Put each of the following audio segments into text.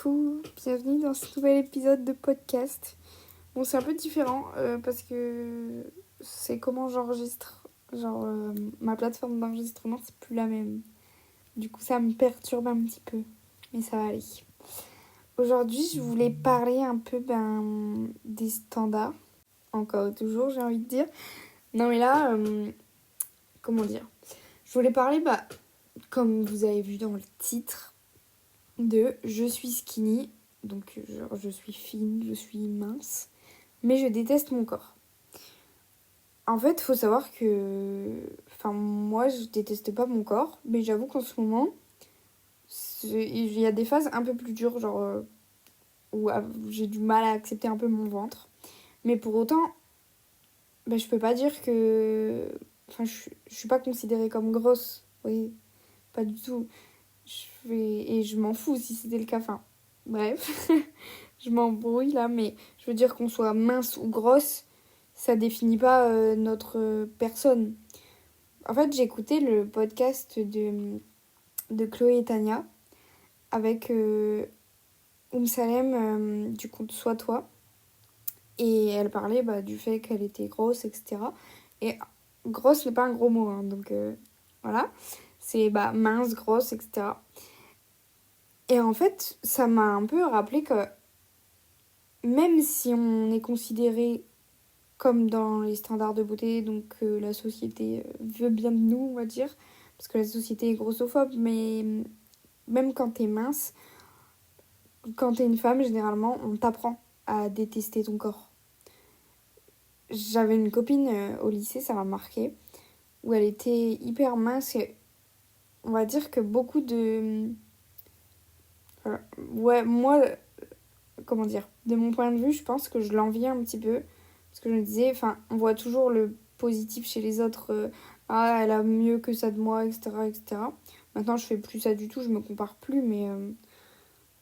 Coucou, bienvenue dans ce nouvel épisode de podcast. Bon, c'est un peu différent parce que c'est comment j'enregistre. Ma plateforme d'enregistrement, c'est plus la même. Du coup, ça me perturbe un petit peu, mais ça va aller. Aujourd'hui, je voulais parler un peu des standards. Encore et toujours, j'ai envie de dire. Non, mais là, comment dire ? Je voulais parler, comme vous avez vu dans le titre, de je suis skinny, donc genre je suis fine, je suis mince, mais je déteste mon corps. En fait, faut savoir que, moi je déteste pas mon corps, mais j'avoue qu'en ce moment, il y a des phases un peu plus dures, où j'ai du mal à accepter un peu mon ventre. Mais pour autant, je peux pas dire que, je suis pas considérée comme grosse, oui, pas du tout. Et je m'en fous si c'était le cas. Enfin, bref, je m'embrouille là, mais je veux dire qu'on soit mince ou grosse, ça définit pas notre personne. En fait, j'ai écouté le podcast de Chloé et Tania avec Salem du compte Sois Toi. Et elle parlait du fait qu'elle était grosse, etc. Et grosse n'est pas un gros mot, hein, donc voilà. C'est mince, grosse, etc. Et en fait, ça m'a un peu rappelé que même si on est considéré comme dans les standards de beauté, donc la société veut bien de nous, on va dire, parce que la société est grossophobe, mais même quand t'es mince, quand t'es une femme, généralement, on t'apprend à détester ton corps. J'avais une copine au lycée, ça m'a marqué, où elle était hyper mince et on va dire que beaucoup de... Ouais, moi, comment dire, de mon point de vue, je pense que je l'enviais un petit peu. Parce que je me disais, on voit toujours le positif chez les autres. Ah, elle a mieux que ça de moi, etc., etc. Maintenant, je fais plus ça du tout, je me compare plus, mais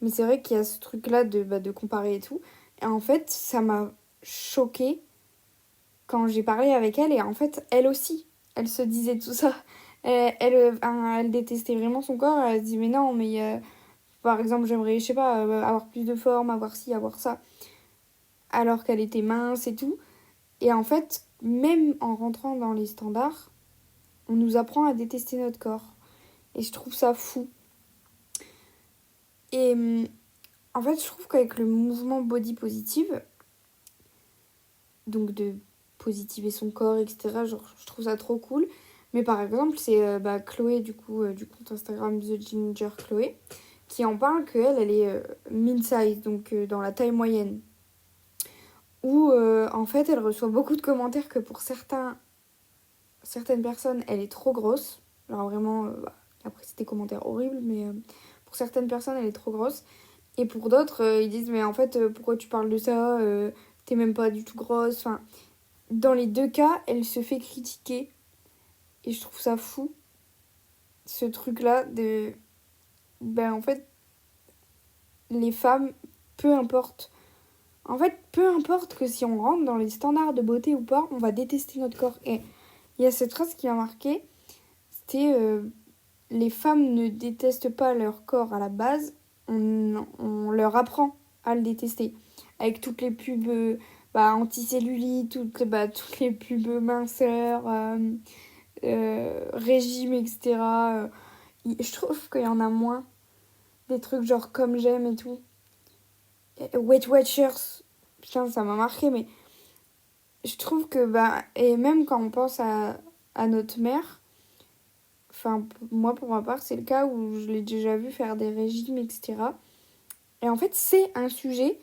c'est vrai qu'il y a ce truc-là de comparer et tout. Et en fait, ça m'a choquée quand j'ai parlé avec elle. Et en fait, elle aussi, elle se disait tout ça. Elle détestait vraiment son corps. Elle se dit, mais non, par exemple, j'aimerais, je sais pas, avoir plus de forme, avoir ci, avoir ça. Alors qu'elle était mince et tout. Et en fait, même en rentrant dans les standards, on nous apprend à détester notre corps. Et je trouve ça fou. Et en fait, je trouve qu'avec le mouvement body positive, donc de positiver son corps, etc., je trouve ça trop cool. Mais par exemple, c'est Chloé, du compte Instagram The Ginger Chloé, qui en parle qu'elle, elle est min-size, donc dans la taille moyenne. Où en fait, elle reçoit beaucoup de commentaires que pour certaines personnes, elle est trop grosse. Genre vraiment, après c'est des commentaires horribles, mais pour certaines personnes, elle est trop grosse. Et pour d'autres, ils disent, mais en fait, pourquoi tu parles de ça t'es même pas du tout grosse. Enfin, dans les deux cas, elle se fait critiquer. Et je trouve ça fou, ce truc-là de... en fait, les femmes, peu importe. En fait, peu importe que si on rentre dans les standards de beauté ou pas, on va détester notre corps. Et il y a cette phrase qui m'a marquée, c'était les femmes ne détestent pas leur corps à la base, on leur apprend à le détester. Avec toutes les pubs anti-cellulite, toutes les pubs minceurs, régime, etc. Je trouve qu'il y en a moins. Des trucs genre comme j'aime et tout. Weight Watchers, putain, ça m'a marqué, mais je trouve que, et même quand on pense à notre mère, moi pour ma part, c'est le cas où je l'ai déjà vu faire des régimes, etc. Et en fait, c'est un sujet,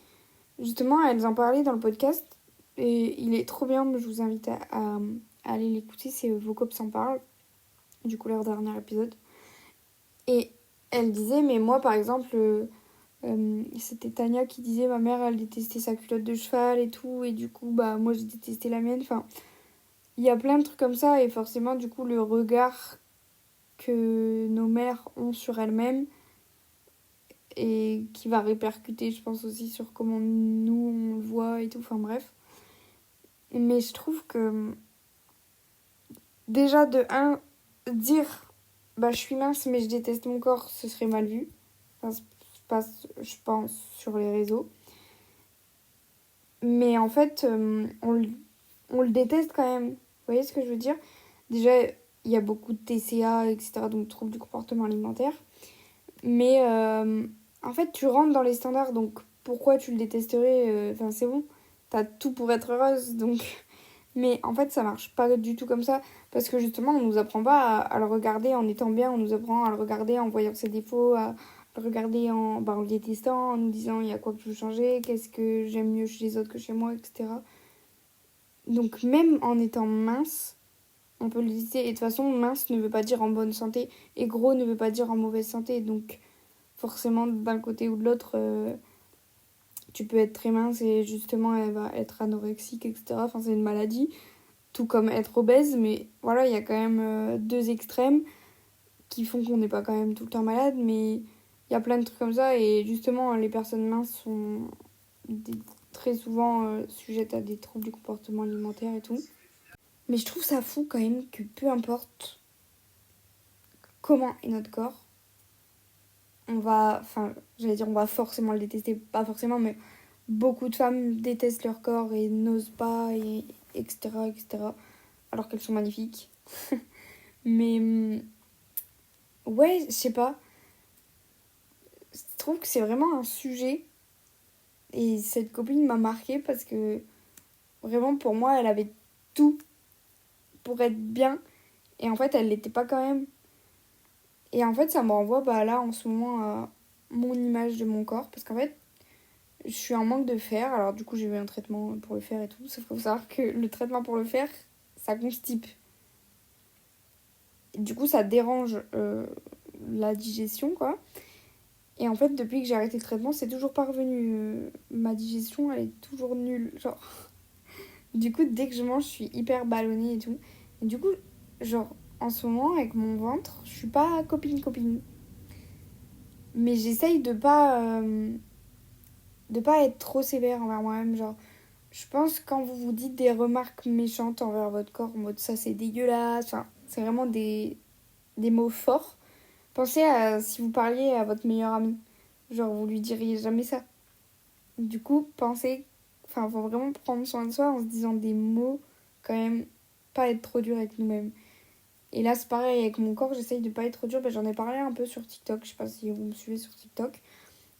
justement, elles en parlaient dans le podcast, et il est trop bien, je vous invite à aller l'écouter, c'est Vocop s'en parle, du coup, leur dernier épisode. Et elle disait, mais moi, par exemple, c'était Tania qui disait, ma mère, elle détestait sa culotte de cheval et tout, et du coup, moi, j'ai détesté la mienne. Enfin, il y a plein de trucs comme ça, et forcément, du coup, le regard que nos mères ont sur elles-mêmes, et qui va répercuter, je pense, aussi sur comment nous, on le voit et tout, enfin bref. Mais je trouve que, déjà, de un, dire, je suis mince, mais je déteste mon corps, ce serait mal vu. Enfin, passe, je pense, sur les réseaux. Mais en fait, on le déteste quand même. Vous voyez ce que je veux dire? Déjà, il y a beaucoup de TCA, etc., donc troubles du comportement alimentaire. Mais en fait, tu rentres dans les standards, donc pourquoi tu le détesterais? Enfin, c'est bon, t'as tout pour être heureuse, donc... Mais en fait, ça marche pas du tout comme ça, parce que justement, on nous apprend pas à le regarder en étant bien, on nous apprend à le regarder en voyant ses défauts, à le regarder en le détestant, en nous disant il y a quoi que je veux changer, qu'est-ce que j'aime mieux chez les autres que chez moi, etc. Donc même en étant mince, on peut le détester. Et de toute façon, mince ne veut pas dire en bonne santé, et gros ne veut pas dire en mauvaise santé, donc forcément d'un côté ou de l'autre, tu peux être très mince et justement elle va être anorexique, etc. Enfin, c'est une maladie, tout comme être obèse, mais voilà, il y a quand même deux extrêmes qui font qu'on n'est pas quand même tout le temps malade, mais il y a plein de trucs comme ça, et justement, les personnes minces sont très souvent sujettes à des troubles du comportement alimentaire et tout. Mais je trouve ça fou quand même que peu importe comment est notre corps, on va forcément le détester, pas forcément, mais beaucoup de femmes détestent leur corps et n'osent pas, et etc., etc., alors qu'elles sont magnifiques. Mais ouais, je sais pas, je trouve que c'est vraiment un sujet, et cette copine m'a marquée parce que vraiment pour moi, elle avait tout pour être bien, et en fait, elle l'était pas quand même. Et en fait, ça me renvoie là en ce moment à mon image de mon corps, parce qu'en fait, je suis en manque de fer, alors du coup j'ai eu un traitement pour le fer et tout, sauf qu'il faut savoir que le traitement pour le fer, ça constipe. Et du coup ça dérange la digestion, quoi. Et en fait depuis que j'ai arrêté le traitement, c'est toujours pas revenu. Ma digestion, elle est toujours nulle, genre. Du coup dès que je mange, je suis hyper ballonnée et tout. Et du coup, genre en ce moment avec mon ventre, je suis pas copine. Mais j'essaye de pas être trop sévère envers moi-même, genre. Je pense que quand vous vous dites des remarques méchantes envers votre corps, en mode ça c'est dégueulasse, enfin, c'est vraiment des mots forts. Pensez à si vous parliez à votre meilleur ami. Genre, vous lui diriez jamais ça. Du coup, pensez. Enfin, faut vraiment prendre soin de soi en se disant des mots, quand même, pas être trop dur avec nous-mêmes. Et là, c'est pareil avec mon corps, j'essaye de pas être trop dur. J'en ai parlé un peu sur TikTok, je sais pas si vous me suivez sur TikTok.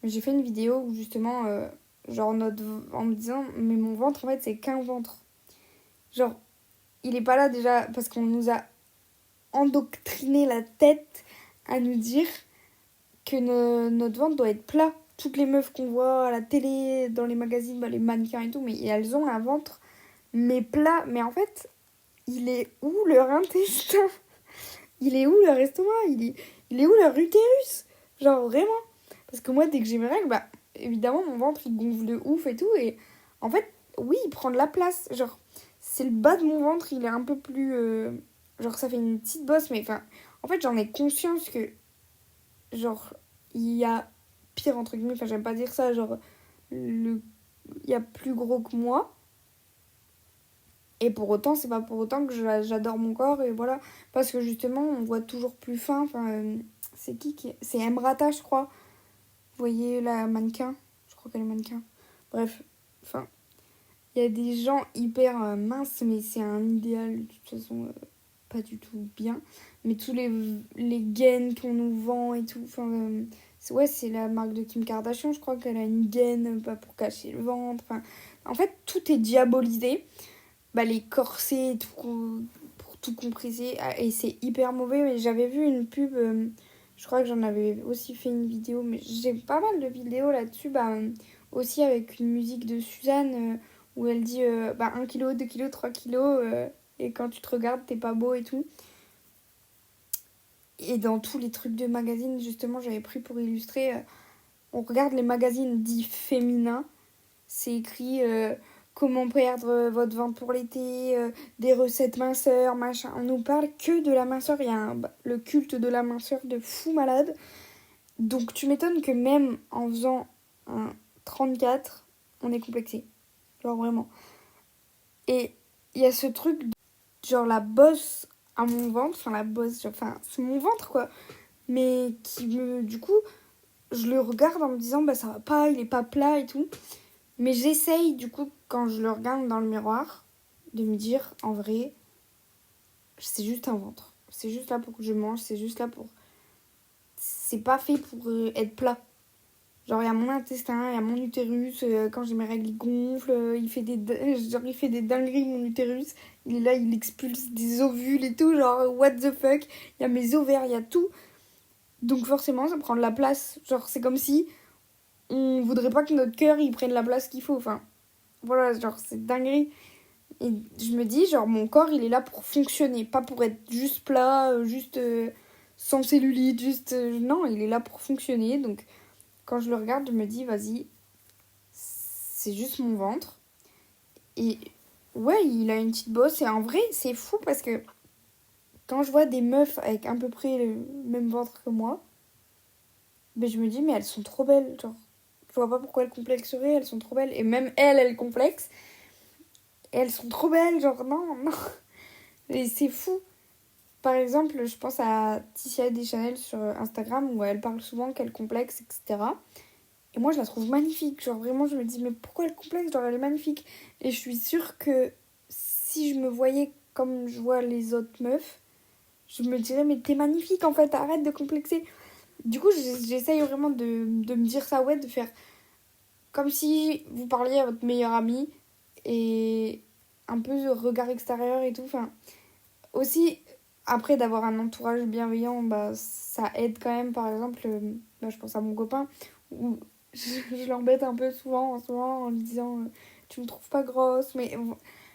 J'ai fait une vidéo où justement, en me disant, mais mon ventre, en fait, c'est qu'un ventre. Genre, il est pas là déjà parce qu'on nous a endoctriné la tête à nous dire que notre ventre doit être plat. Toutes les meufs qu'on voit à la télé, dans les magazines, les mannequins et tout, mais elles ont un ventre, mais plat. Mais en fait, il est où leur intestin? Il est où leur estomac? Il est où leur utérus? Genre vraiment. Parce que moi, dès que j'ai mes règles, évidemment, mon ventre, il gonfle de ouf et tout. Et en fait, oui, il prend de la place. Genre, c'est le bas de mon ventre, il est un peu plus... genre, ça fait une petite bosse, mais enfin... En fait, j'en ai conscience que, genre, il y a pire, entre guillemets. Enfin, j'aime pas dire ça, genre, il y a plus gros que moi. Et pour autant, c'est pas pour autant que j'adore mon corps, et voilà. Parce que justement, on voit toujours plus fin. Enfin, c'est qui C'est Emrata, je crois. Vous voyez la mannequin? Je crois qu'elle est mannequin. Bref, enfin, il y a des gens hyper minces, mais c'est un idéal de toute façon pas du tout bien. Mais tous les gaines qu'on nous vend et tout, enfin, c'est la marque de Kim Kardashian, je crois qu'elle a une gaine pas pour cacher le ventre. Enfin, en fait, tout est diabolisé. Les corsets, tout, pour tout compresser, et c'est hyper mauvais. Mais j'avais vu une pub. Je crois que j'en avais aussi fait une vidéo, mais j'ai pas mal de vidéos là-dessus, aussi avec une musique de Suzanne où elle dit 1 kg, 2 kg, 3 kilos, et quand tu te regardes, t'es pas beau et tout. Et dans tous les trucs de magazines, justement, j'avais pris pour illustrer, on regarde les magazines dits féminins, c'est écrit comment perdre votre ventre pour l'été, des recettes minceur, machin. On nous parle que de la minceur, il y a le culte de la minceur de fou malade. Donc tu m'étonnes que même en faisant un 34, on est complexé. Genre vraiment. Et il y a ce truc, genre la bosse à mon ventre, enfin la bosse, enfin c'est mon ventre quoi. Mais qui me, du coup, je le regarde en me disant bah ça va pas, il est pas plat et tout. Mais j'essaye du coup quand je le regarde dans le miroir de me dire en vrai c'est juste un ventre. C'est juste là pour que je mange, c'est juste là pour... C'est pas fait pour être plat. Genre il y a mon intestin, il y a mon utérus, quand j'ai mes règles il gonfle, il fait des dingueries mon utérus. Il est là, il expulse des ovules et tout, genre what the fuck. Il y a mes ovaires, il y a tout. Donc forcément ça prend de la place. Genre c'est comme si on voudrait pas que notre cœur il prenne la place qu'il faut. Enfin voilà, genre c'est dinguerie. Et je me dis genre mon corps il est là pour fonctionner, pas pour être juste plat, juste sans cellulite, juste... non, il est là pour fonctionner. Donc quand je le regarde je me dis vas-y, c'est juste mon ventre. Et ouais, il a une petite bosse. Et en vrai, c'est fou parce que quand je vois des meufs avec à peu près le même ventre que moi, ben je me dis, mais elles sont trop belles. Genre, je vois pas pourquoi elles complexeraient, elles sont trop belles. Et même elles complexent. Et elles sont trop belles, genre, non, non. Et c'est fou. Par exemple, je pense à Ticia Deschanel sur Instagram où elle parle souvent qu'elle complexe, etc. Et moi, je la trouve magnifique. Genre, vraiment, je me dis, mais pourquoi elle complexe? Genre, elle est magnifique. Et je suis sûre que si je me voyais comme je vois les autres meufs, je me dirais, mais t'es magnifique en fait, arrête de complexer. Du coup, j'essaye vraiment de me dire ça, ouais, de faire comme si vous parliez à votre meilleure amie et un peu de regard extérieur et tout. Enfin, aussi, après d'avoir un entourage bienveillant, bah, ça aide quand même. Par exemple, bah, je pense à mon copain où je l'embête un peu souvent en lui disant tu me trouves pas grosse, mais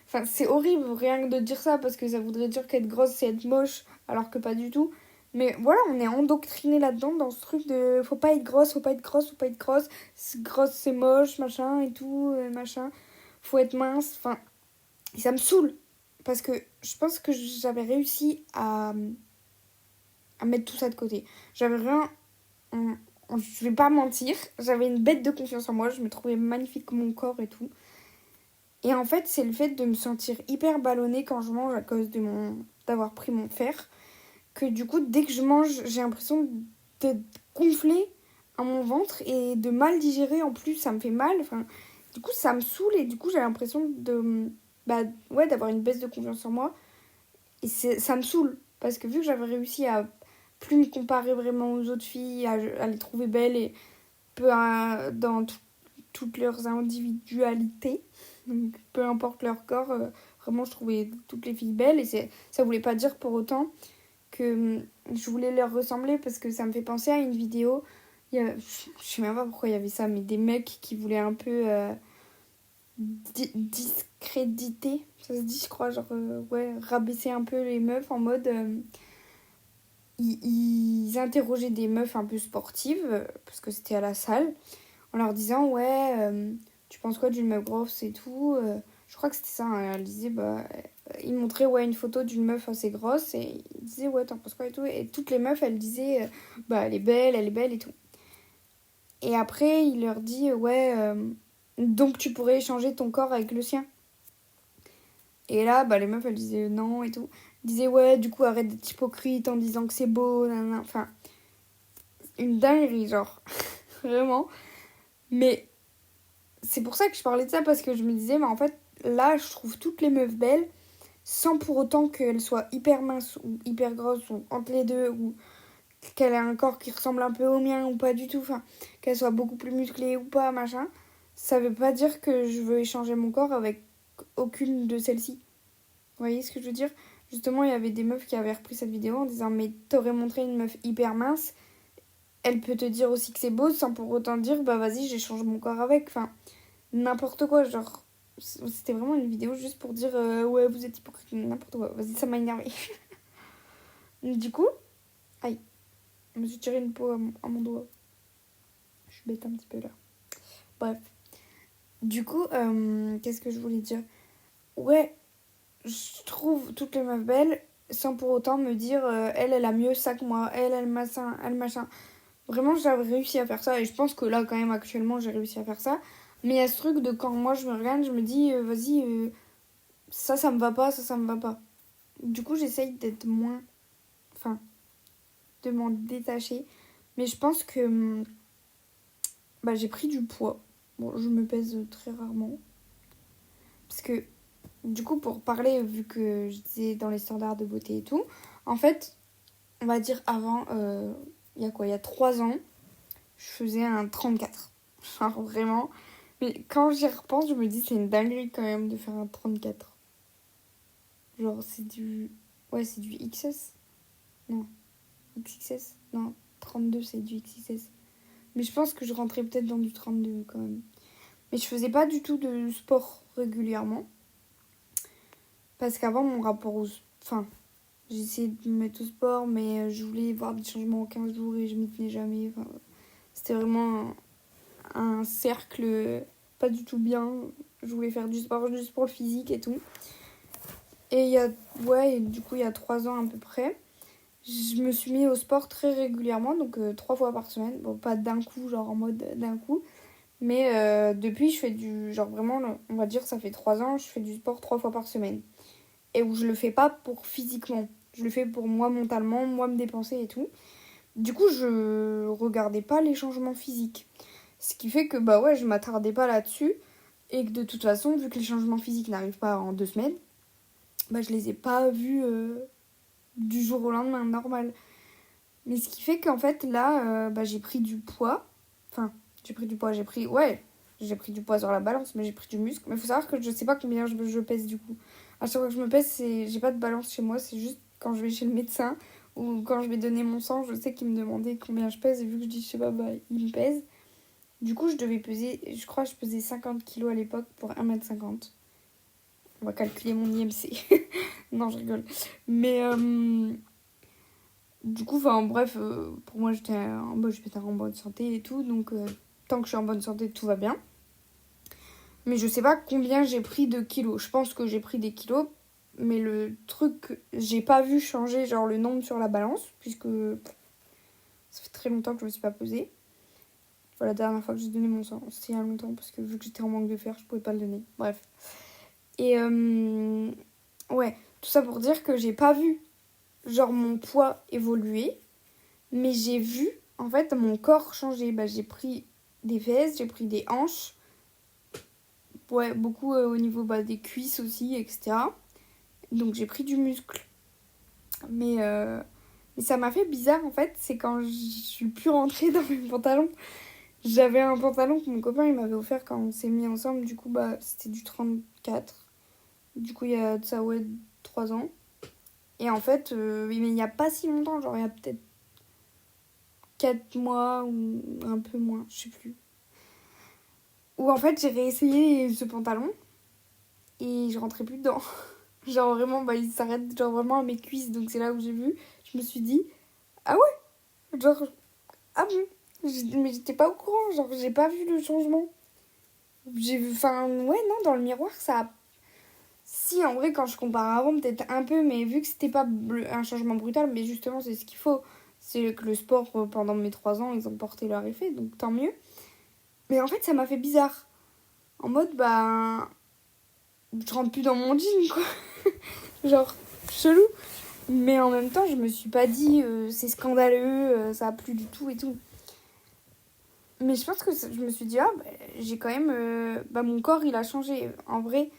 enfin, c'est horrible rien que de dire ça parce que ça voudrait dire qu'être grosse c'est être moche alors que pas du tout. Mais voilà, on est endoctriné là-dedans dans ce truc de faut pas être grosse, faut pas être grosse, faut pas être grosse, grosse c'est moche, machin et tout, machin, faut être mince, enfin, et ça me saoule parce que je pense que j'avais réussi à mettre tout ça de côté. J'avais rien, je vais pas mentir, j'avais une bête de confiance en moi, je me trouvais magnifique comme mon corps et tout. Et en fait, c'est le fait de me sentir hyper ballonnée quand je mange à cause d'avoir pris mon fer, que du coup, dès que je mange, j'ai l'impression d'être gonflée à mon ventre et de mal digérer. En plus, ça me fait mal. Enfin, du coup, ça me saoule et du coup, j'ai l'impression bah, ouais, d'avoir une baisse de confiance en moi. Et ça me saoule parce que vu que j'avais réussi à plus me comparer vraiment aux autres filles, à les trouver belles et peu dans toutes leurs individualités, donc peu importe leur corps, vraiment je trouvais toutes les filles belles et ça voulait pas dire pour autant que je voulais leur ressembler parce que ça me fait penser à une vidéo. Je sais même pas pourquoi il y avait ça, mais des mecs qui voulaient un peu discréditer, ça se dit je crois, genre ouais, rabaisser un peu les meufs en mode ils interrogeaient des meufs un peu sportives parce que c'était à la salle en leur disant ouais tu penses quoi d'une meuf grosse et tout, je crois que c'était ça, hein. Elle disait bah il montrait ouais une photo d'une meuf assez grosse et il disait ouais t'en penses quoi et tout, et toutes les meufs elles disaient bah elle est belle et tout. Et après il leur dit ouais donc tu pourrais échanger ton corps avec le sien. Et là bah les meufs elles disaient non et tout, ils disaient ouais du coup arrête d'être hypocrite en disant que c'est beau nanana. Enfin une dinguerie genre vraiment. Mais c'est pour ça que je parlais de ça, parce que je me disais, mais en fait, là, je trouve toutes les meufs belles, sans pour autant qu'elles soient hyper minces ou hyper grosses, ou entre les deux, ou qu'elle ait un corps qui ressemble un peu au mien, ou pas du tout, enfin, qu'elle soit beaucoup plus musclée ou pas, machin. Ça veut pas dire que je veux échanger mon corps avec aucune de celles-ci. Vous voyez ce que je veux dire? Justement, il y avait des meufs qui avaient repris cette vidéo en disant, mais t'aurais montré une meuf hyper mince, elle peut te dire aussi que c'est beau, sans pour autant dire, bah vas-y, j'échange mon corps avec, enfin... N'importe quoi, genre c'était vraiment une vidéo juste pour dire ouais vous êtes hypocrite, n'importe quoi, vas-y ça m'a énervé. Du coup, aïe, je me suis tiré une peau à mon doigt, je suis bête un petit peu là. Bref, du coup qu'est-ce que je voulais dire, ouais, je trouve toutes les meufs belles sans pour autant me dire elle a mieux ça que moi, elle machin, elle machin. Vraiment j'avais réussi à faire ça et je pense que là quand même actuellement j'ai réussi à faire ça. Mais il y a ce truc de quand moi je me regarde, je me dis vas-y ça me va pas, ça me va pas. Du coup, j'essaye d'être moins... Enfin, de m'en détacher. Mais je pense que bah, j'ai pris du poids. Bon, je me pèse très rarement. Parce que, du coup, pour parler, vu que j'étais dans les standards de beauté et tout, en fait, on va dire avant, il y a quoi? Il y a 3 ans, je faisais un 34. Genre vraiment. Mais quand j'y repense, je me dis c'est une dinguerie quand même de faire un 34. Genre c'est du... Ouais, c'est du XS. Non, XXS. Non, 32 c'est du XXS. Mais je pense que je rentrais peut-être dans du 32 quand même. Mais je faisais pas du tout de sport régulièrement. Parce qu'avant, mon rapport au... Enfin, j'essayais de me mettre au sport, mais je voulais voir des changements en 15 jours et je m'y tenais jamais. Enfin, c'était vraiment un cercle pas du tout bien. Je voulais faire du sport juste pour le physique et tout. Et il y a... Ouais, et du coup, il y a 3 ans à peu près, je me suis mis au sport très régulièrement, donc 3 fois par semaine. Bon, pas d'un coup, genre en mode d'un coup. Mais depuis, je fais du... Genre vraiment, on va dire, ça fait 3 ans, je fais du sport 3 fois par semaine. Et où je le fais pas pour physiquement. Je le fais pour moi mentalement, moi me dépenser et tout. Du coup, je regardais pas les changements physiques. Ce qui fait que, bah ouais, je m'attardais pas là-dessus. Et que de toute façon, vu que les changements physiques n'arrivent pas en 2 semaines, bah je les ai pas vus du jour au lendemain, normal. Mais ce qui fait qu'en fait, là, bah j'ai pris du poids. Enfin, j'ai pris du poids, j'ai pris du poids sur la balance, mais j'ai pris du muscle. Mais il faut savoir que je sais pas combien je pèse du coup. À chaque fois que je me pèse, j'ai pas de balance chez moi, c'est juste quand je vais chez le médecin ou quand je vais donner mon sang, je sais qu'il me demandait combien je pèse et vu que je dis je sais pas, bah il me pèse. Du coup, je devais peser, je crois que je pesais 50 kilos à l'époque pour 1m50. On va calculer mon IMC. Non, je rigole. Mais du coup, enfin bref, pour moi j'étais en bonne santé et tout, donc tant que je suis en bonne santé, tout va bien. Mais je sais pas combien j'ai pris de kilos. Je pense que j'ai pris des kilos, mais le truc, j'ai pas vu changer genre le nombre sur la balance, puisque ça fait très longtemps que je me suis pas pesée. Voilà, la dernière fois que j'ai donné mon sang, c'était il y a longtemps, parce que vu que j'étais en manque de fer, je pouvais pas le donner. Bref. Et ouais, tout ça pour dire que j'ai pas vu genre mon poids évoluer, mais j'ai vu en fait mon corps changer. Bah, j'ai pris des fesses, j'ai pris des hanches, ouais, beaucoup au niveau des cuisses aussi, etc. Donc j'ai pris du muscle. Mais ça m'a fait bizarre en fait, c'est quand je suis plus rentrée dans mes pantalons. J'avais un pantalon que mon copain il m'avait offert quand on s'est mis ensemble, du coup bah c'était du 34. Du coup il y a de ça ouais 3 ans. Et en fait, mais il n'y a pas si longtemps, genre il y a peut-être 4 mois ou un peu moins, je sais plus. Où en fait j'ai réessayé ce pantalon et je rentrais plus dedans. Genre vraiment, bah, il s'arrête genre vraiment à mes cuisses, donc c'est là où j'ai vu. Je me suis dit, ah ouais, genre, ah bon. Mais j'étais pas au courant, genre j'ai pas vu le changement. J'ai vu, enfin, ouais, non, dans le miroir, ça a... Si, en vrai, quand je compare avant, peut-être un peu, mais vu que c'était pas un changement brutal, mais justement, c'est ce qu'il faut. C'est que le sport, pendant mes 3 ans, ils ont porté leur effet, donc tant mieux. Mais en fait, ça m'a fait bizarre. En mode, bah, je rentre plus dans mon jean, quoi. Genre, chelou. Mais en même temps, je me suis pas dit, c'est scandaleux, ça a plus du tout et tout. Mais je pense que je me suis dit, ah, bah, j'ai quand même... mon corps, il a changé. En vrai,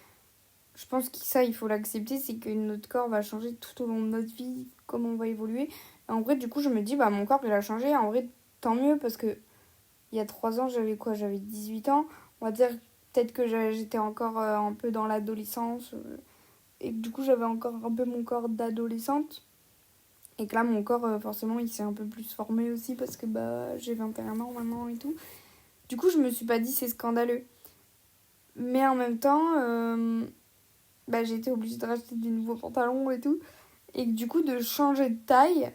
je pense que ça, il faut l'accepter, c'est que notre corps va changer tout au long de notre vie, comment on va évoluer. Et en vrai, du coup, je me dis, bah, mon corps, il a changé. En vrai, tant mieux, parce que il y a 3 ans, j'avais quoi? J'avais 18 ans. On va dire peut-être que j'étais encore un peu dans l'adolescence. Et que du coup, j'avais encore un peu mon corps d'adolescente. Et que là, mon corps, forcément, il s'est un peu plus formé aussi, parce que bah, j'ai 21 ans maintenant et tout. Du coup, je me suis pas dit, c'est scandaleux. Mais en même temps... j'ai été obligée de racheter des nouveaux pantalons et tout. Et du coup, de changer de taille,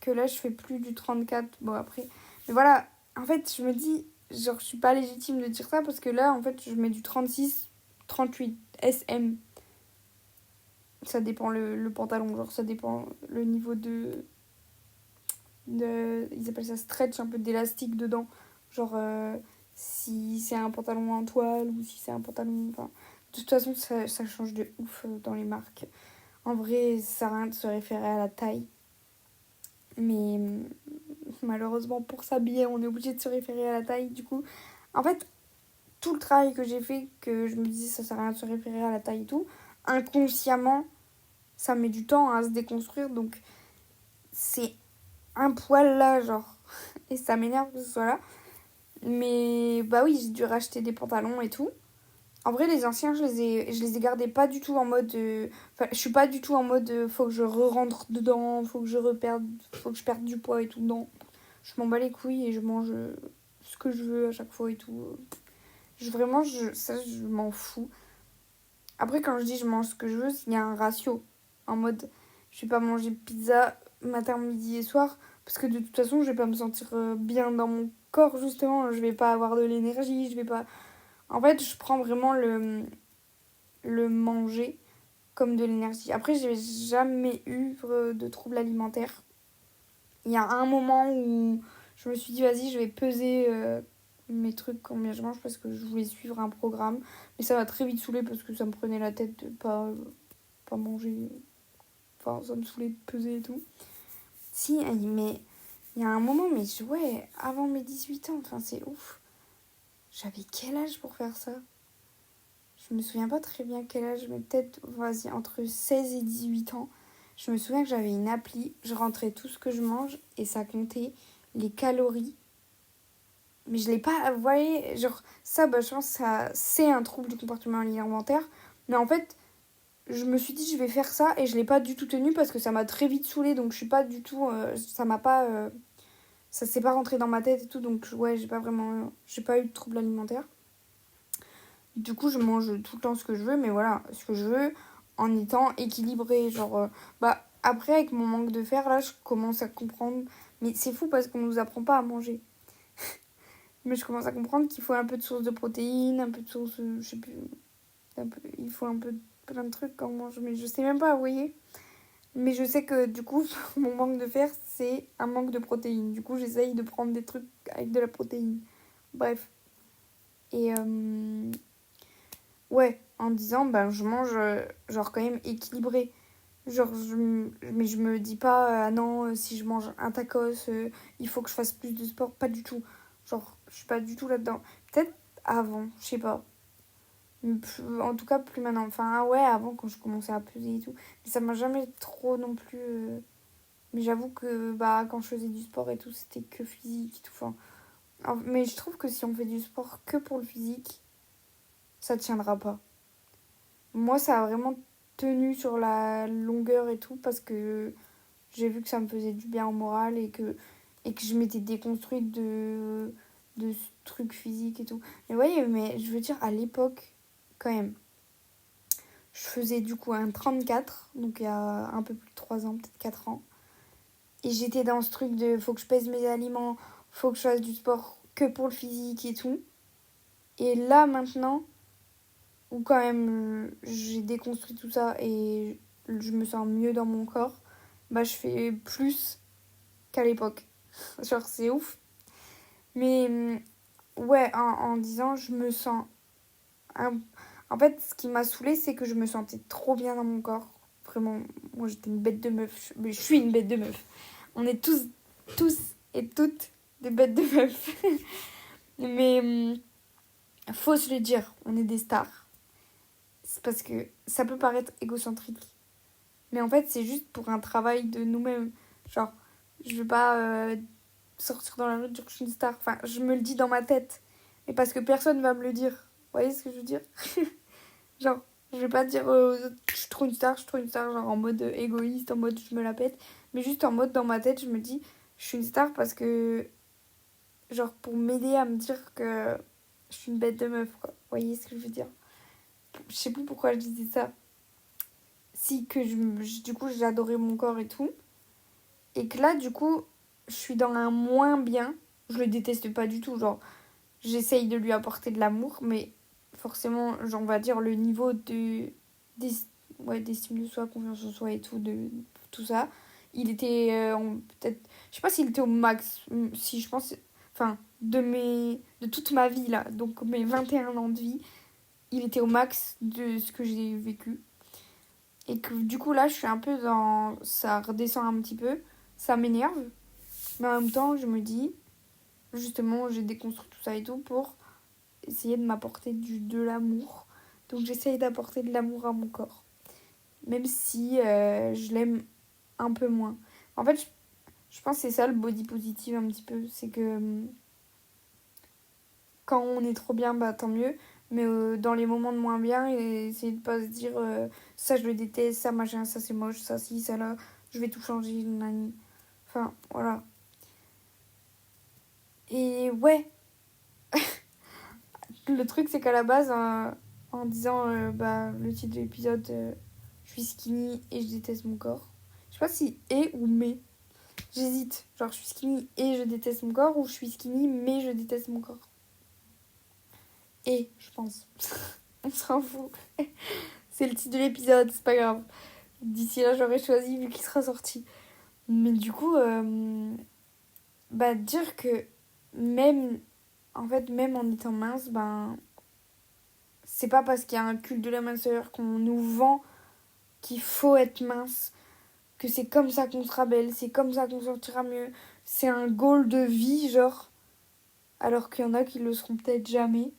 que là, je fais plus du 34. Bon, après. Mais voilà, en fait, je me dis, genre, je suis pas légitime de dire ça parce que là, en fait, je mets du 36, 38 SM. Ça dépend le pantalon, genre, ça dépend le niveau ils appellent ça stretch, un peu d'élastique dedans. Genre, si c'est un pantalon en toile ou si c'est un pantalon. Enfin, de toute façon, ça change de ouf dans les marques. En vrai, ça sert à rien de se référer à la taille. Mais malheureusement pour s'habiller on est obligé de se référer à la taille. Du coup, en fait, tout le travail que j'ai fait, que je me disais ça sert à rien de se référer à la taille et tout, inconsciemment, ça met du temps à se déconstruire. Donc c'est un poil là, genre. Et ça m'énerve que ce soit là. Mais bah oui, j'ai dû racheter des pantalons et tout. En vrai, les anciens, je les ai gardés pas du tout en mode. Enfin, je suis pas du tout en mode faut que je re-rentre dedans, faut que faut que je perde du poids et tout. Non. Je m'en bats les couilles et je mange ce que je veux à chaque fois et tout. Vraiment, ça, je m'en fous. Après, quand je dis je mange ce que je veux, il y a un ratio. En mode, je vais pas manger pizza matin, midi et soir. Parce que de toute façon, je vais pas me sentir bien dans mon corps, justement. Je vais pas avoir de l'énergie, je vais pas. En fait, je prends vraiment le manger comme de l'énergie. Après, j'ai jamais eu de troubles alimentaires. Il y a un moment où je me suis dit, vas-y, je vais peser mes trucs, combien je mange, parce que je voulais suivre un programme. Mais ça m'a très vite saoulé parce que ça me prenait la tête de pas manger. Enfin, ça me saoulait de peser et tout. Si, mais il y a un moment, mais ouais, avant mes 18 ans, enfin, c'est ouf. J'avais quel âge pour faire ça? Je me souviens pas très bien quel âge, mais peut-être, vas-y, entre 16 et 18 ans. Je me souviens que j'avais une appli, je rentrais tout ce que je mange et ça comptait les calories. Mais je l'ai pas, vous voyez, genre, ça, bah, je pense que ça, c'est un trouble du comportement alimentaire. Mais en fait, je me suis dit, je vais faire ça et je l'ai pas du tout tenu parce que ça m'a très vite saoulée. Donc, je suis pas du tout, ça m'a pas, ça s'est pas rentré dans ma tête et tout. Donc, ouais, j'ai pas eu de trouble alimentaire. Du coup, je mange tout le temps ce que je veux, mais voilà, ce que je veux en étant équilibré. Genre, bah, après, avec mon manque de fer, là, je commence à comprendre. Mais c'est fou parce qu'on nous apprend pas à manger. Mais je commence à comprendre qu'il faut un peu de source de protéines, un peu de source, je sais plus, il faut un peu plein de trucs quand on mange. Mais je sais même pas, vous voyez. Mais je sais que du coup, mon manque de fer, c'est un manque de protéines. Du coup, j'essaye de prendre des trucs avec de la protéine. Bref. Et ouais, en disant, ben, je mange genre quand même équilibré. Genre, mais je me dis pas, ah non, si je mange un tacos, il faut que je fasse plus de sport. Pas du tout. Genre, je suis pas du tout là-dedans. Peut-être avant, je sais pas. En tout cas, plus maintenant. Enfin, ouais, avant, quand je commençais à peser et tout. Mais ça m'a jamais trop non plus. Mais j'avoue que bah, quand je faisais du sport et tout, c'était que physique et tout. Enfin, mais je trouve que si on fait du sport que pour le physique, ça tiendra pas. Moi, ça a vraiment tenu sur la longueur et tout parce que j'ai vu que ça me faisait du bien au moral et que je m'étais déconstruite de ce truc physique et tout. Mais voyez, mais je veux dire, à l'époque, quand même, je faisais du coup un 34, donc il y a un peu plus de 3 ans, peut-être 4 ans. Et j'étais dans ce truc de faut que je pèse mes aliments, faut que je fasse du sport que pour le physique et tout. Et là, maintenant, où quand même j'ai déconstruit tout ça et je me sens mieux dans mon corps, bah je fais plus qu'à l'époque. Genre c'est ouf. Mais ouais, en disant je me sens... En fait, ce qui m'a saoulée, c'est que je me sentais trop bien dans mon corps. Vraiment, moi j'étais une bête de meuf. Mais je suis une bête de meuf. On est tous et toutes des bêtes de meuf. Mais faut se le dire, on est des stars. C'est parce que ça peut paraître égocentrique. Mais en fait, c'est juste pour un travail de nous-mêmes. Genre, je veux pas sortir dans la rue et dire que je suis une star. Enfin, je me le dis dans ma tête. Mais parce que personne va me le dire. Vous voyez ce que je veux dire? Genre, je vais pas dire je suis trop une star, je suis trop une star. Genre en mode égoïste, en mode je me la pète. Mais juste en mode dans ma tête, je me dis je suis une star parce que... Genre pour m'aider à me dire que je suis une bête de meuf, quoi. Vous voyez ce que je veux dire? Je sais plus pourquoi je disais ça. Si, que du coup, j'adorais mon corps et tout. Et que là, du coup, je suis dans un moins bien. Je le déteste pas du tout. Genre, j'essaye de lui apporter de l'amour, mais forcément, genre, on va dire le niveau d'estime de soi, confiance en soi et tout, de tout ça. Il était peut-être... Je sais pas s'il était au max. Si, je pense... Enfin, de toute ma vie, là. Donc, mes 21 ans de vie, il était au max de ce que j'ai vécu. Et que du coup là je suis un peu dans... Ça redescend un petit peu. Ça m'énerve. Mais en même temps, je me dis, justement, j'ai déconstruit tout ça et tout pour essayer de m'apporter de l'amour. Donc j'essaye d'apporter de l'amour à mon corps. Même si je l'aime un peu moins. En fait, je pense que c'est ça le body positive un petit peu. C'est que quand on est trop bien, bah tant mieux. Mais dans les moments de moins bien, essayer de pas se dire ça je le déteste, ça machin, ça c'est moche, ça si, ça là, je vais tout changer, nani. Enfin, voilà. Et ouais, le truc c'est qu'à la base, en disant bah, le titre de l'épisode, je suis skinny et je déteste mon corps. Je sais pas si et ou mais. J'hésite. Genre, je suis skinny et je déteste mon corps ou je suis skinny mais je déteste mon corps. Et, je pense. On s'en fout. C'est le titre de l'épisode, c'est pas grave. D'ici là, j'aurais choisi vu qu'il sera sorti. Mais du coup, bah, dire que même, en fait, même en étant mince, ben, c'est pas parce qu'il y a un culte de la minceur qu'on nous vend qu'il faut être mince, que c'est comme ça qu'on sera belle, c'est comme ça qu'on sortira mieux. C'est un goal de vie, genre. Alors qu'il y en a qui le seront peut-être jamais.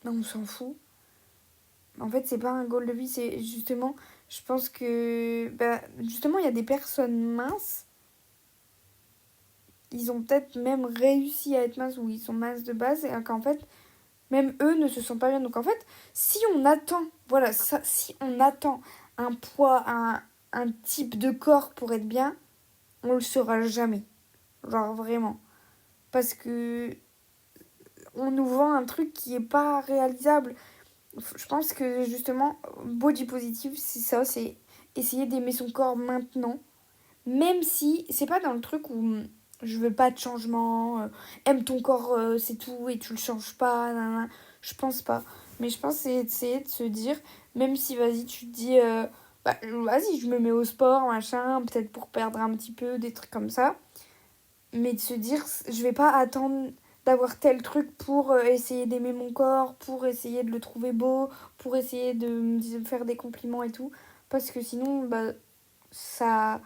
Non, on s'en fout. En fait, c'est pas un goal de vie, c'est justement, je pense que, bah, justement, il y a des personnes minces, ils ont peut-être même réussi à être minces ou ils sont minces de base, et qu'en fait, même eux ne se sentent pas bien. Donc en fait, si on attend, voilà, ça, si on attend un poids, un type de corps pour être bien, on le saura jamais. Genre vraiment. Parce que on nous vend un truc qui est pas réalisable. Je pense que justement, body positive, c'est ça, c'est essayer d'aimer son corps maintenant. Même si c'est pas dans le truc où je veux pas de changement, aime ton corps, c'est tout, et tu le changes pas, nanana. Je pense pas. Mais je pense que c'est essayer de se dire, même si vas-y, tu te dis, bah, vas-y, je me mets au sport, machin, peut-être pour perdre un petit peu, des trucs comme ça. Mais de se dire, je vais pas attendre d'avoir tel truc pour essayer d'aimer mon corps, pour essayer de le trouver beau, pour essayer de me faire des compliments et tout. Parce que sinon, bah, ça,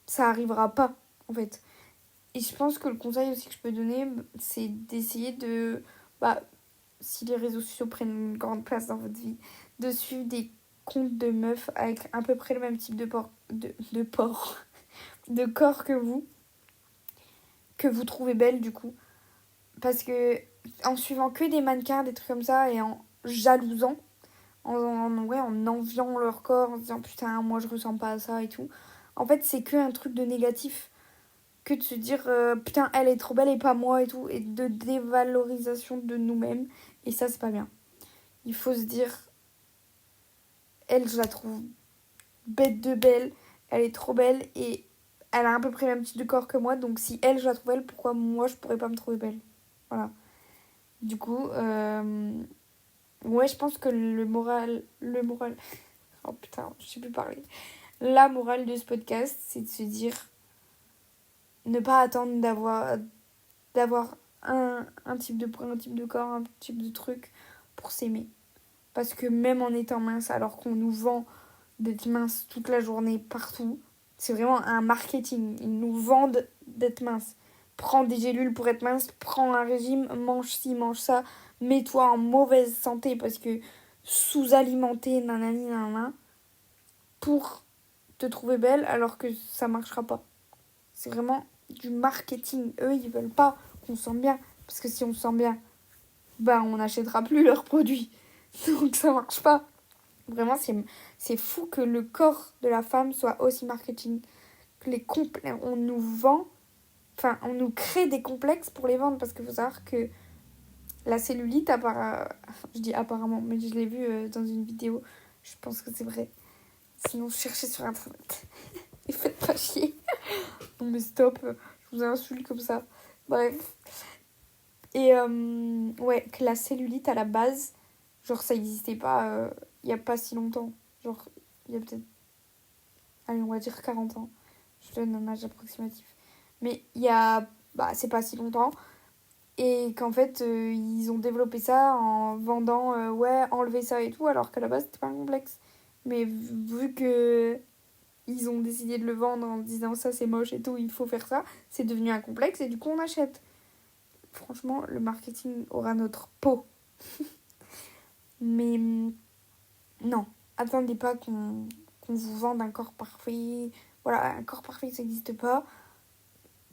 ça arrivera pas, en fait. Et je pense que le conseil aussi que je peux donner, c'est d'essayer de, bah, si les réseaux sociaux prennent une grande place dans votre vie, de suivre des comptes de meufs avec à peu près le même type de porc, de corps que vous trouvez belle du coup. Parce que en suivant que des mannequins, des trucs comme ça, et en jalousant, ouais, en enviant leur corps, en se disant putain, moi je ressens pas à ça et tout, en fait, c'est que un truc de négatif. Que de se dire putain, elle est trop belle et pas moi et tout, et de dévalorisation de nous-mêmes. Et ça, c'est pas bien. Il faut se dire, elle, je la trouve bête de belle, elle est trop belle et elle a à peu près le même type de corps que moi, donc si elle, je la trouve belle, pourquoi moi, je pourrais pas me trouver belle? Voilà. Du coup, ouais, je pense que le moral, oh putain, je sais plus parler. La morale de ce podcast, c'est de se dire, ne pas attendre d'avoir un type de poids, un type de corps, un type de truc pour s'aimer. Parce que même en étant mince, alors qu'on nous vend d'être mince toute la journée, partout, c'est vraiment un marketing. Ils nous vendent d'être mince. Prends des gélules pour être mince, prends un régime, mange ci, mange ça, mets-toi en mauvaise santé parce que sous-alimenté, nanani, nanana, pour te trouver belle alors que ça marchera pas. C'est vraiment du marketing. Eux, ils veulent pas qu'on se sente bien. Parce que si on se sent bien, bah on n'achètera plus leurs produits. Donc ça marche pas. Vraiment, c'est fou que le corps de la femme soit aussi marketing. Que on nous vend, enfin, on nous crée des complexes pour les vendre. Parce qu'il faut savoir que la cellulite, je dis apparemment, mais je l'ai vu dans une vidéo. Je pense que c'est vrai. Sinon, cherchez sur internet. Et faites pas chier. Non mais stop, je vous insulte comme ça. Bref. Et ouais, que la cellulite à la base, genre ça n'existait pas il y a pas si longtemps. Genre, il y a peut-être, allez, on va dire 40 ans. Je donne un âge approximatif. Mais il y a, bah, c'est pas si longtemps. Et qu'en fait, ils ont développé ça en vendant, ouais, enlever ça et tout, alors qu'à la base, c'était pas un complexe. Mais vu que ils ont décidé de le vendre en disant ça c'est moche et tout, il faut faire ça. C'est devenu un complexe et du coup on achète. Franchement, le marketing aura notre peau. Mais non, attendez pas qu'on vous vende un corps parfait. Voilà, un corps parfait ça n'existe pas.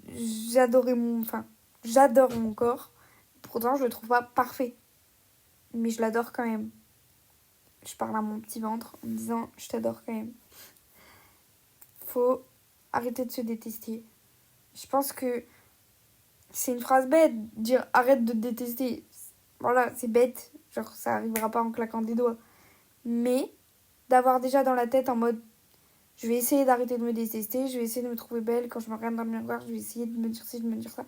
J'adore mon corps. Pourtant, je le trouve pas parfait. Mais je l'adore quand même. Je parle à mon petit ventre en me disant je t'adore quand même. Faut arrêter de se détester. Je pense que c'est une phrase bête, dire arrête de te détester. Voilà, c'est bête. Genre, ça arrivera pas en claquant des doigts. Mais d'avoir déjà dans la tête en mode je vais essayer d'arrêter de me détester, je vais essayer de me trouver belle quand je me regarde dans le miroir, je vais essayer de me dire ci, de me dire ça.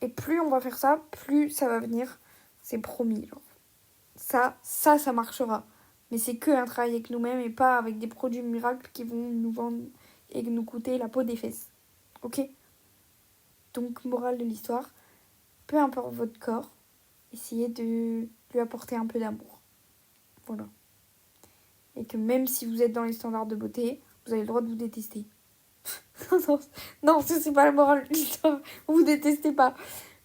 Et plus on va faire ça, plus ça va venir. C'est promis. Genre. Ça marchera. Mais c'est que un travail avec nous-mêmes et pas avec des produits miracles qui vont nous vendre et nous coûter la peau des fesses. Ok ? Donc, morale de l'histoire, peu importe votre corps, essayez de lui apporter un peu d'amour. Voilà. Et que même si vous êtes dans les standards de beauté, vous avez le droit de vous détester. non, ça c'est pas la morale de l'histoire. Vous détestez pas.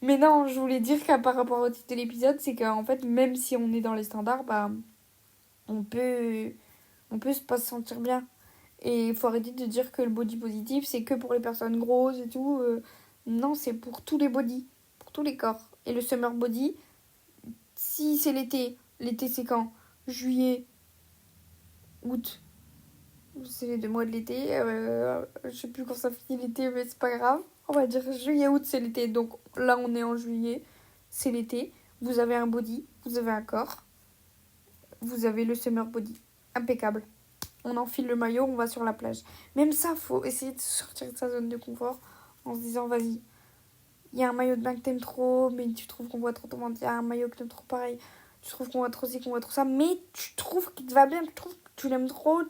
Mais non, je voulais dire qu'à par rapport au titre de l'épisode, c'est qu'en fait, même si on est dans les standards, bah, on peut pas se sentir bien. Et il faut arrêter de dire que le body positif, c'est que pour les personnes grosses et tout. Non, c'est pour tous les bodys, pour tous les corps. Et le summer body, si c'est l'été c'est quand ? Juillet, août, c'est les 2 mois de l'été. Je sais plus quand ça finit l'été, mais c'est pas grave. On va dire juillet, août, c'est l'été. Donc là, on est en juillet, c'est l'été. Vous avez un body, vous avez un corps. Vous avez le summer body. Impeccable. On enfile le maillot, on va sur la plage. Même ça, faut essayer de sortir de sa zone de confort en se disant, vas-y, il y a un maillot de bain que t'aimes trop, mais tu trouves qu'on voit trop ton ventre. Il y a un maillot que t'aimes trop pareil. Tu trouves qu'on voit trop ci, qu'on voit trop ça. Mais tu trouves qu'il te va bien, tu trouves que tu l'aimes trop.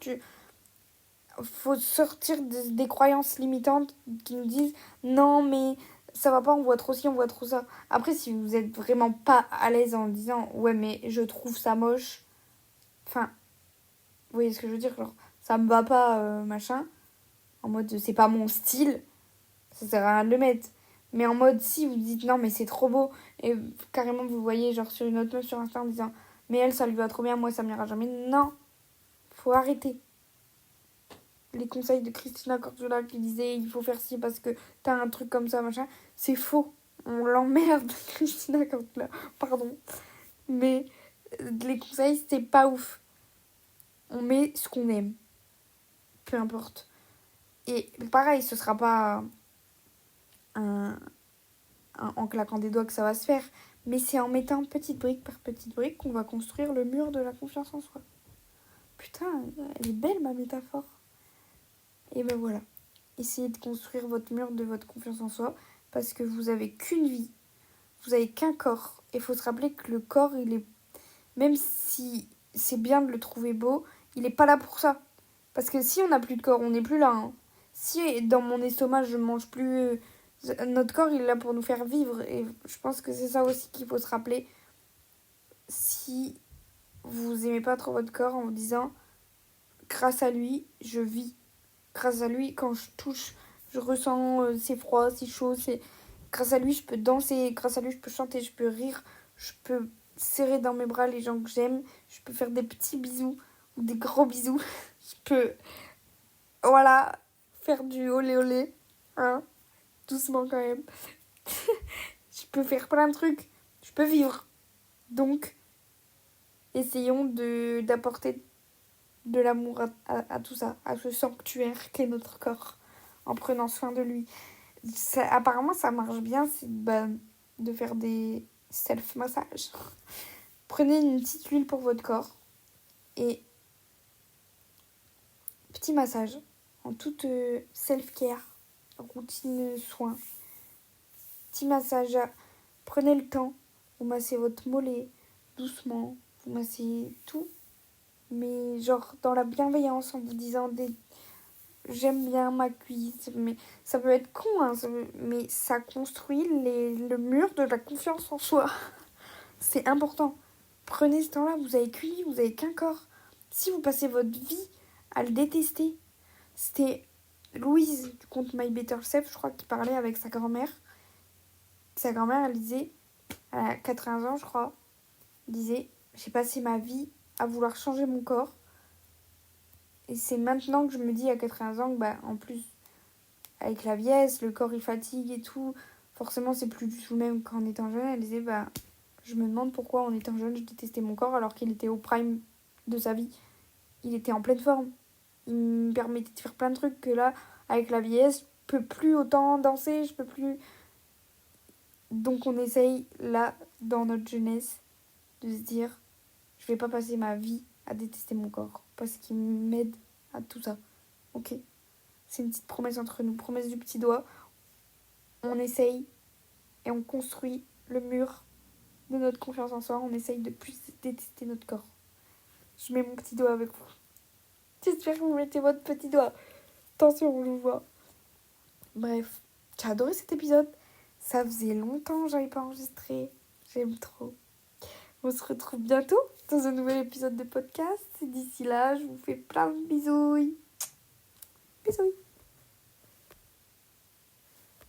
Faut sortir des croyances limitantes qui nous disent, non, mais ça va pas, on voit trop ci, on voit trop ça. Après, si vous êtes vraiment pas à l'aise en disant, ouais, mais je trouve ça moche. Enfin, vous voyez ce que je veux dire, genre, ça me va pas, machin. En mode, c'est pas mon style. Ça sert à rien de le mettre. Mais en mode, si vous dites non, mais c'est trop beau, et carrément vous voyez, genre sur une autre meuf sur Insta en disant, mais elle, ça lui va trop bien, moi, ça m'ira jamais. Non, faut arrêter. Les conseils de Christina Cordula qui disait, il faut faire ci parce que t'as un truc comme ça, machin, c'est faux. On l'emmerde, Christina Cordula. Pardon. Mais les conseils, c'est pas ouf. On met ce qu'on aime. Peu importe. Et pareil, ce sera pas en claquant des doigts que ça va se faire. Mais c'est en mettant petite brique par petite brique qu'on va construire le mur de la confiance en soi. Putain, elle est belle ma métaphore. Et ben voilà. Essayez de construire votre mur de votre confiance en soi. Parce que vous avez qu'une vie. Vous avez qu'un corps. Et il faut se rappeler que le corps, il est... Même si c'est bien de le trouver beau, il n'est pas là pour ça. Parce que si on n'a plus de corps, on n'est plus là. Hein. Si dans mon estomac, je mange plus... notre corps, il est là pour nous faire vivre. Et je pense que c'est ça aussi qu'il faut se rappeler. Si vous aimez pas trop votre corps en vous disant, grâce à lui, je vis. Grâce à lui, quand je touche, je ressens c'est froid, c'est chaud. Grâce à lui, je peux danser. Grâce à lui, je peux chanter, je peux rire. Je peux serrer dans mes bras les gens que j'aime. Je peux faire des petits bisous ou des gros bisous. Je peux, voilà, faire du olé olé. Hein, doucement quand même. Je peux faire plein de trucs. Je peux vivre. Donc, essayons d'apporter de l'amour à tout ça, à ce sanctuaire qu'est notre corps, en prenant soin de lui. Apparemment, ça marche bien, c'est de faire des self-massages. Prenez une petite huile pour votre corps et petit massage en toute self-care, routine soin. Petit massage, prenez le temps, vous massez votre mollet doucement, vous massez tout, mais genre dans la bienveillance en vous disant j'aime bien ma cuisse, mais ça peut être con, hein, mais ça construit le mur de la confiance en soi. C'est important. Prenez ce temps-là, vous avez qu'une vie, vous avez qu'un corps. Si vous passez votre vie à le détester, c'était Louise du compte My Better Self, je crois, qui parlait avec sa grand-mère. Sa grand-mère, elle disait, elle a 80 ans, je crois, disait, j'ai passé ma vie à vouloir changer mon corps. Et c'est maintenant que je me dis à 80 ans que, en plus, avec la vieillesse, le corps il fatigue et tout, forcément c'est plus du tout le même qu'en étant jeune. Elle disait, je me demande pourquoi en étant jeune je détestais mon corps alors qu'il était au prime de sa vie. Il était en pleine forme. Il me permettait de faire plein de trucs que là, avec la vieillesse, je peux plus autant danser, je peux plus. Donc on essaye là, dans notre jeunesse, de se dire, je vais pas passer ma vie à détester mon corps parce qu'il m'aide à tout ça. Ok, c'est une petite promesse entre nous, promesse du petit doigt. On essaye et on construit le mur de notre confiance en soi. On essaye de plus détester notre corps. Je mets mon petit doigt avec vous. J'espère que vous mettez votre petit doigt. Attention, on le voit. Bref, j'ai adoré cet épisode. Ça faisait longtemps que j'avais pas enregistré. J'aime trop. On se retrouve bientôt dans un nouvel épisode de podcast. Et d'ici là, je vous fais plein de bisous. Bisous.